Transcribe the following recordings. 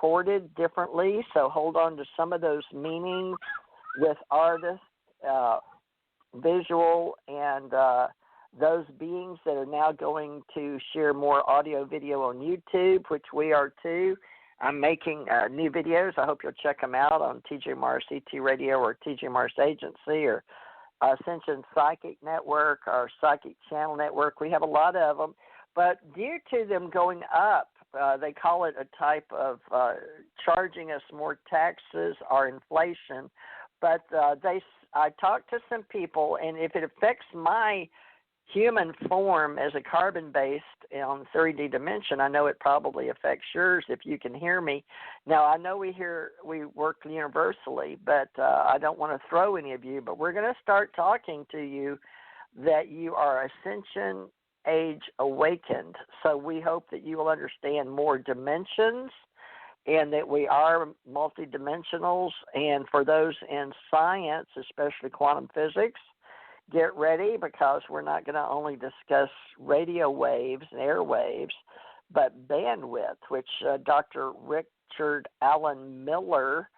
recorded differently, so hold on to some of those meanings with artists, visual, and those beings that are now going to share more audio video on YouTube, which we are too. I'm making new videos. I hope you'll check them out on TJ Marci T Radio or TJ Marci Agency or Ascension Psychic Network or Psychic Channel Network. We have a lot of them. But due to them going up, they call it a type of charging us more taxes or inflation. But I talked to some people, and if it affects my human form as a carbon-based on 3D dimension, I know it probably affects yours if you can hear me. Now, I know we work universally, but I don't want to throw any of you, but we're going to start talking to you that you are Ascension Age awakened. So we hope that you will understand more dimensions and that we are multidimensionals. And for those in science, especially quantum physics, get ready, because we're not going to only discuss radio waves and airwaves, but bandwidth, which Dr. Richard Allen Miller,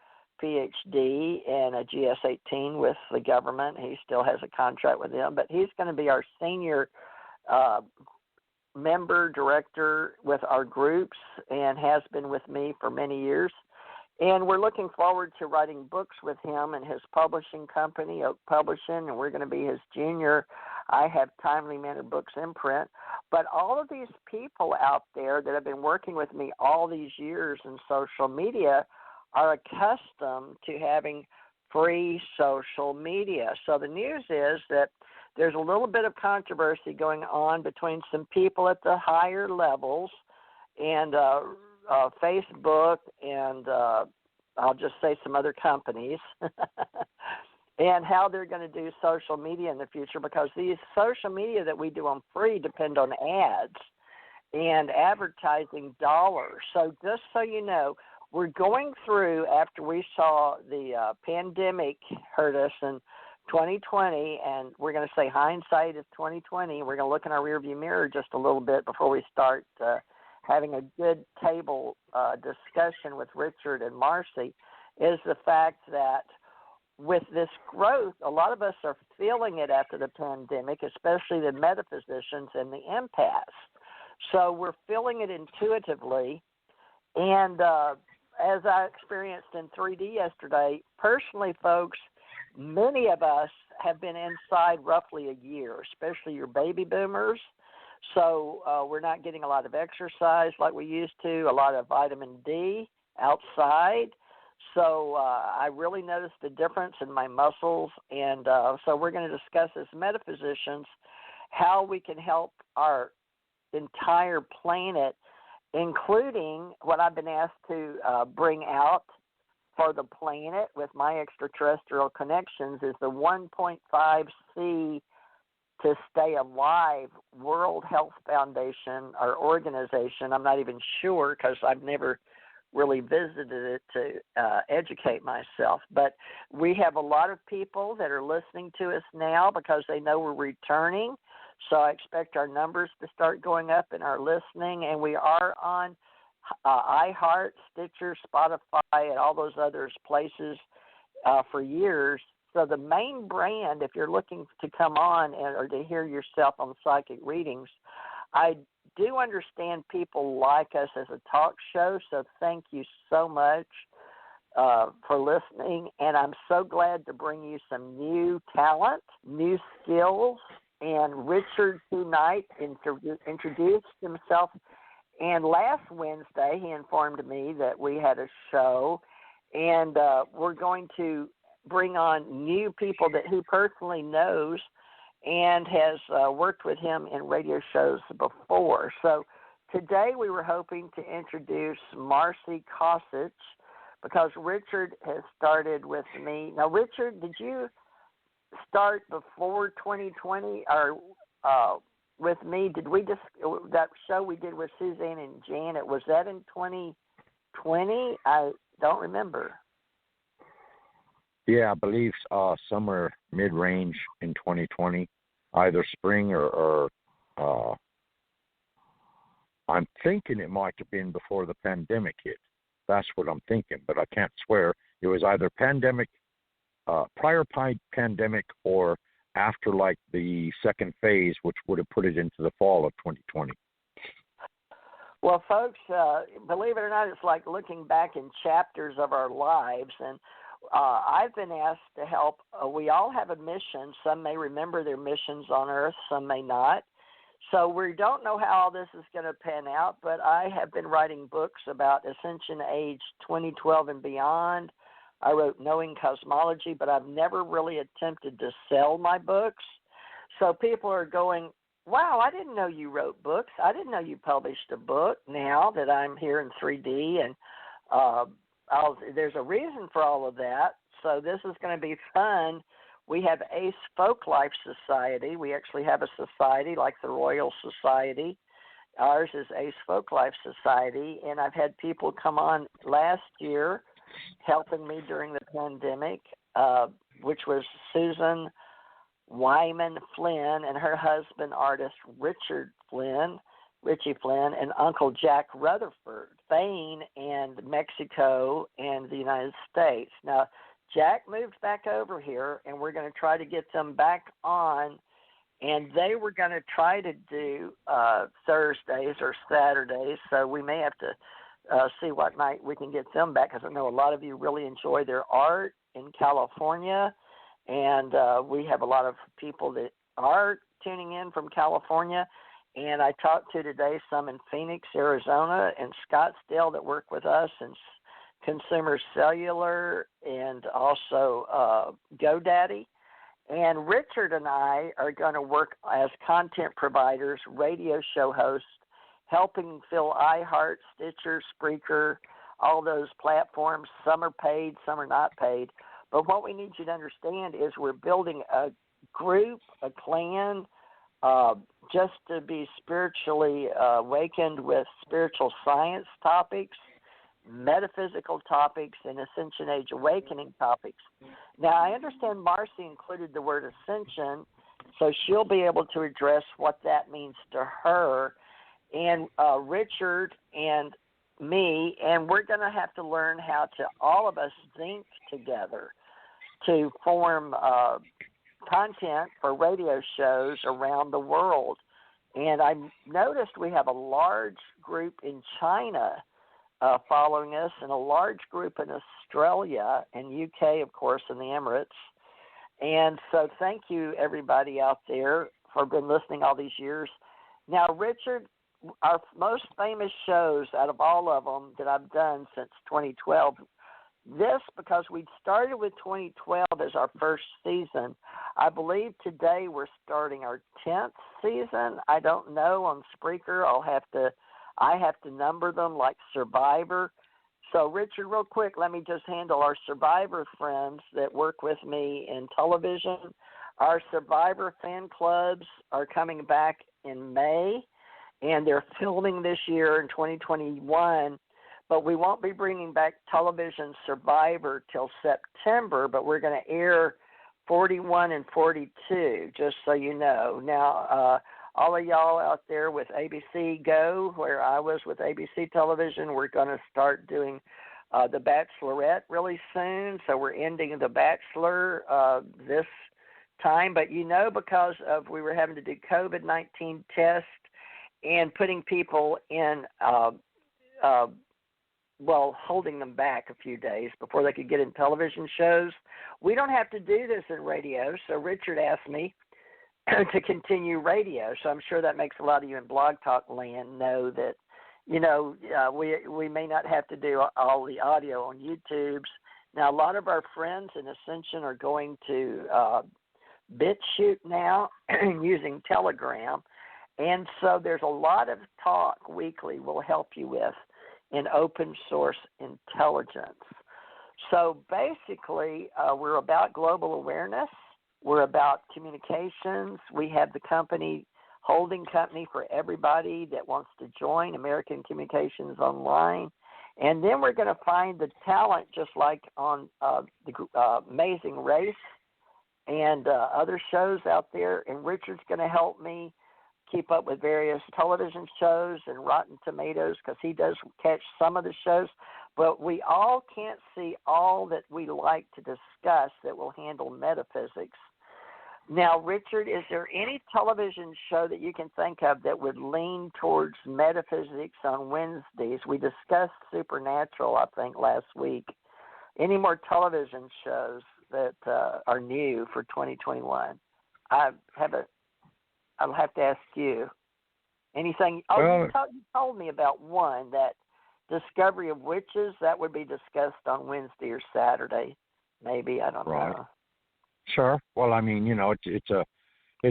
PhD, and a GS-18 with the government. He still has a contract with them, but he's going to be our senior member director with our groups and has been with me for many years. And we're looking forward to writing books with him and his publishing company, Oak Publishing, and we're going to be his junior. I have Timely Manner Books imprint. But all of these people out there that have been working with me all these years in social media are accustomed to having free social media. So the news is that there's a little bit of controversy going on between some people at the higher levels and Facebook and I'll just say some other companies and how they're going to do social media in the future, because these social media that we do on free depend on ads and advertising dollars. So just so you know, we're going through, after we saw the pandemic hurt us in 2020, and we're going to say hindsight is 2020. We're going to look in our rearview mirror just a little bit before we start having a good table discussion with Richard and Marci, is the fact that with this growth, a lot of us are feeling it after the pandemic, especially the metaphysicians and the empaths. So we're feeling it intuitively. And as I experienced in 3D yesterday, personally, folks, many of us have been inside roughly a year, especially your baby boomers. So we're not getting a lot of exercise like we used to, a lot of vitamin D outside. So I really noticed the difference in my muscles. And so we're going to discuss as metaphysicians how we can help our entire planet, including what I've been asked to bring out for the planet with my extraterrestrial connections is the 1.5C to stay alive World Health Foundation or organization. I'm not even sure because I've never really visited it to educate myself. But we have a lot of people that are listening to us now because they know we're returning. So I expect our numbers to start going up in our listening. And we are on iHeart, Stitcher, Spotify, and all those other places for years. So the main brand, if you're looking to come on or to hear yourself on psychic readings, I do understand people like us as a talk show, so thank you so much for listening. And I'm so glad to bring you some new talent, new skills. And Richard tonight introduced himself. And last Wednesday, he informed me that we had a show, and we're going to bring on new people that he personally knows and has worked with him in radio shows before. So today we were hoping to introduce Marci Kosich because Richard has started with me. Now, Richard, did you start before 2020 or with me? Did we just, that show we did with Suzanne and Janet, was that in 2020? I don't remember. Yeah, I believe somewhere mid-range in 2020, either spring or I'm thinking it might have been before the pandemic hit. That's what I'm thinking, but I can't swear. It was either prior pandemic or after like the second phase, which would have put it into the fall of 2020. Well, folks, believe it or not, it's like looking back in chapters of our lives. And I've been asked to help. We all have a mission. Some may remember their missions on Earth, some may not. So we don't know how all this is going to pan out, but I have been writing books about Ascension Age 2012 and beyond. I wrote Knowing Cosmology, but I've never really attempted to sell my books. So people are going, wow, I didn't know you wrote books. I didn't know you published a book now that I'm here in 3D. And there's a reason for all of that. So this is going to be fun. We have ACE Folklife Society. We actually have a society like the Royal Society. Ours is ACE Folklife Society. And I've had people come on last year helping me during the pandemic, which was Susan Wyman Flynn and her husband, artist Richie Flynn, and Uncle Jack Rutherford, Spain and Mexico and the United States. Now, Jack moved back over here, and we're going to try to get them back on, and they were going to try to do Thursdays or Saturdays, so we may have to see what night we can get them back, because I know a lot of you really enjoy their art in California, and we have a lot of people that are tuning in from California. And I talked to today some in Phoenix, Arizona, and Scottsdale that work with us, and Consumer Cellular, and also GoDaddy. And Richard and I are going to work as content providers, radio show hosts, helping fill iHeart, Stitcher, Spreaker, all those platforms. Some are paid, some are not paid. But what we need you to understand is we're building a group, a clan, just to be spiritually awakened with spiritual science topics, metaphysical topics, and Ascension Age awakening topics. Now, I understand Marci included the word ascension, so she'll be able to address what that means to her, and Richard and me, and we're going to have to learn how to all of us think together to form content for radio shows around the world. And I noticed we have a large group in China following us, and a large group in Australia and UK, of course, and the Emirates. And so thank you, everybody out there, for been listening all these years. Now, Richard, our most famous shows out of all of them that I've done since 2012, because we started with 2012 as our first season. I believe today we're starting our 10th season. I don't know on Spreaker. I have to number them like Survivor. So, Richard, real quick, let me just handle our Survivor friends that work with me in television. Our Survivor fan clubs are coming back in May, and they're filming this year in 2021. But we won't be bringing back television Survivor till September, but we're going to air 41 and 42, just so you know. Now, all of y'all out there with ABC Go, where I was with ABC Television, we're going to start doing The Bachelorette really soon. So we're ending The Bachelor this time. But, because we were having to do COVID-19 tests and putting people in holding them back a few days before they could get in television shows. We don't have to do this in radio, so Richard asked me to continue radio. So I'm sure that makes a lot of you in Blog Talk land know that, we may not have to do all the audio on YouTubes. Now, a lot of our friends in Ascension are going to BitChute now using Telegram. And so there's a lot of talk weekly we'll help you with in open source intelligence. So basically, we're about global awareness. We're about communications. We have the holding company for everybody that wants to join, American Communications Online. And then we're going to find the talent, just like on the Amazing Race and other shows out there. And Richard's going to help me keep up with various television shows and Rotten Tomatoes, because he does catch some of the shows. But we all can't see all that we like to discuss that will handle metaphysics. Now, Richard, is there any television show that you can think of that would lean towards metaphysics on Wednesdays? We discussed Supernatural, I think, last week. Any more television shows that are new for 2021? I'll have to ask you. Anything? Oh, you told me about one, that Discovery of Witches. That would be discussed on Wednesday or Saturday, maybe. I don't know. Sure. Well, I mean, it's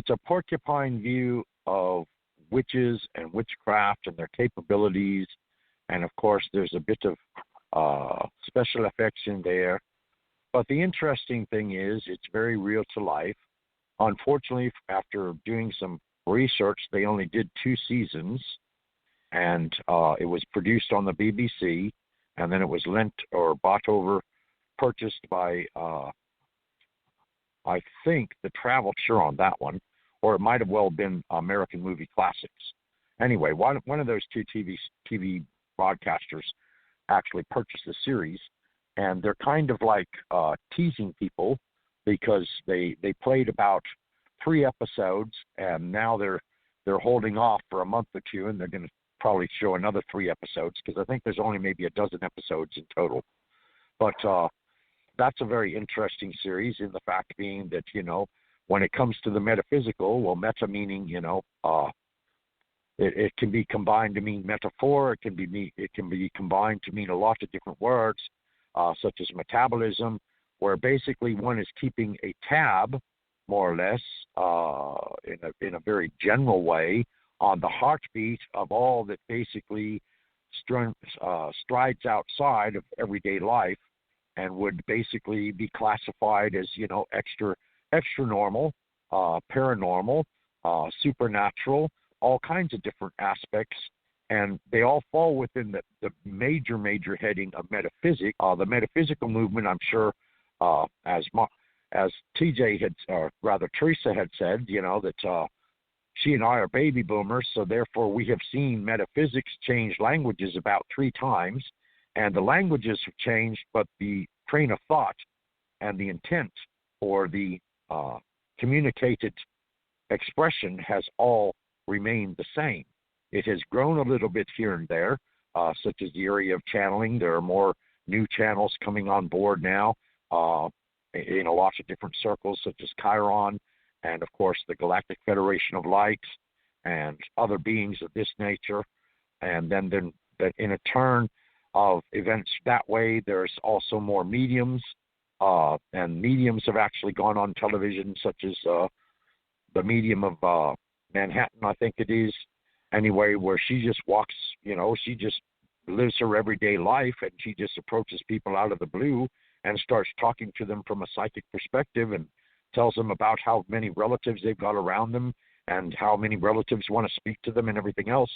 a porcupine view of witches and witchcraft and their capabilities, and of course, there's a bit of special effects in there. But the interesting thing is, it's very real to life. Unfortunately, after doing some research, they only did 2 seasons, and it was produced on the BBC, and then it was purchased by. I think the Travel Channel on that one, or it might have well been American Movie Classics. Anyway, one of those 2 TV broadcasters actually purchased the series, and they're kind of like teasing people because they played about 3 episodes, and now they're holding off for a month or 2, and they're going to probably show another 3 episodes because I think there's only maybe a dozen episodes in total. But that's a very interesting series, in the fact being that, when it comes to the metaphysical, well, meta meaning, it can be combined to mean metaphor. It can be combined to mean a lot of different words, such as metabolism, where basically one is keeping a tab, more or less, in a very general way, on the heartbeat of all that basically strides outside of everyday life, and would basically be classified as, extra normal, paranormal, supernatural, all kinds of different aspects, and they all fall within the major heading of metaphysics. The metaphysical movement, I'm sure, as TJ had, or rather Theresa had said, that she and I are baby boomers, so therefore we have seen metaphysics change languages about 3 times. And the languages have changed, but the train of thought and the intent or the communicated expression has all remained the same. It has grown a little bit here and there, such as the area of channeling. There are more new channels coming on board now in a lot of different circles, such as Chiron and, of course, the Galactic Federation of Light and other beings of this nature. And then in a turn of events that way, there's also more mediums, and mediums have actually gone on television, such as the medium of Manhattan, I think it is, anyway, where she just walks, she just lives her everyday life, and she just approaches people out of the blue and starts talking to them from a psychic perspective and tells them about how many relatives they've got around them and how many relatives want to speak to them and everything else.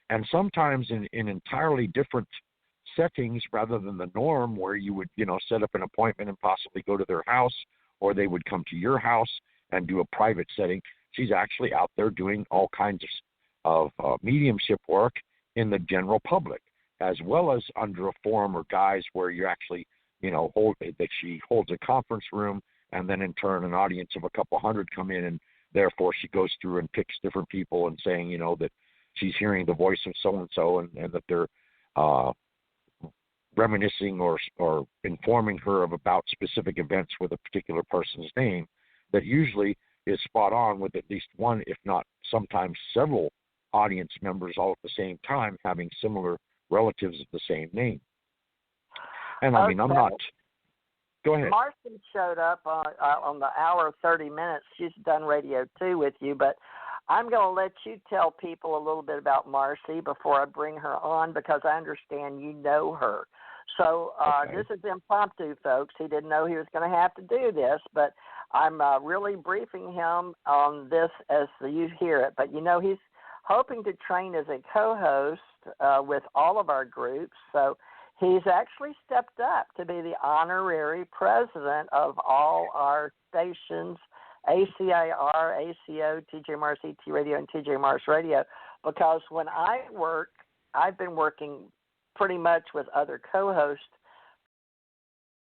And sometimes in entirely different settings rather than the norm, where you would, set up an appointment and possibly go to their house, or they would come to your house and do a private setting. She's actually out there doing all kinds of mediumship work in the general public, as well as under a form or guise where you actually, she holds a conference room, and then in turn an audience of a couple hundred come in, and therefore she goes through and picks different people and saying, that she's hearing the voice of so-and-so, and that they're reminiscing or informing her about specific events with a particular person's name, that usually is spot on with at least one, if not sometimes several audience members all at the same time having similar relatives of the same name. And I mean, I'm not... Go ahead. Marci showed up on the hour 30 minutes. She's done radio too with you, but I'm going to let you tell people a little bit about Marci before I bring her on, because I understand you know her. So Okay. This is impromptu, folks. He didn't know he was going to have to do this, but I'm really briefing him on this as you hear it. But, he's hoping to train as a co-host with all of our groups. So he's actually stepped up to be the honorary president of all our stations, ACIR, ACO, TJ Mars ET Radio, and TJ Mars Radio, because when I work, I've been working pretty much with other co-hosts